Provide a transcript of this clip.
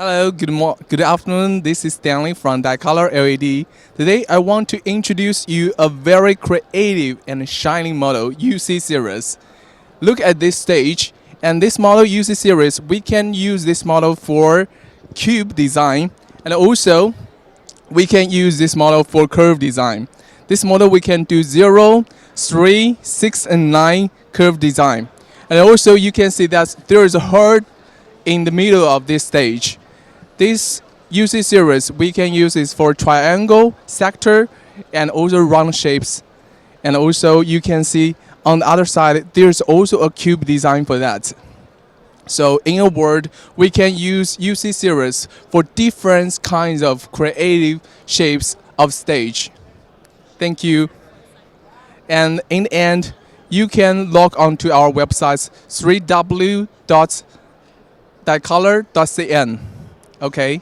Hello, good afternoon. This is Stanley from Dicolor LED. Today, I want to introduce you a very creative and shining model UC series. Look at this stage, and this model UC series, we can use this model for cube design, and also we can use this model for curve design. This model we can do 0, 3, 6, and 9 curve design. And also you can see that there is a heart in the middle of this stage. This UC series, we can use it for triangle, sector, and also round shapes. And also you can see on the other side, there's also a cube design for that. So in a word, we can use UC series for different kinds of creative shapes of stage. Thank you. And in the end, you can log on to our website 3w.dicolor.cn. Okay.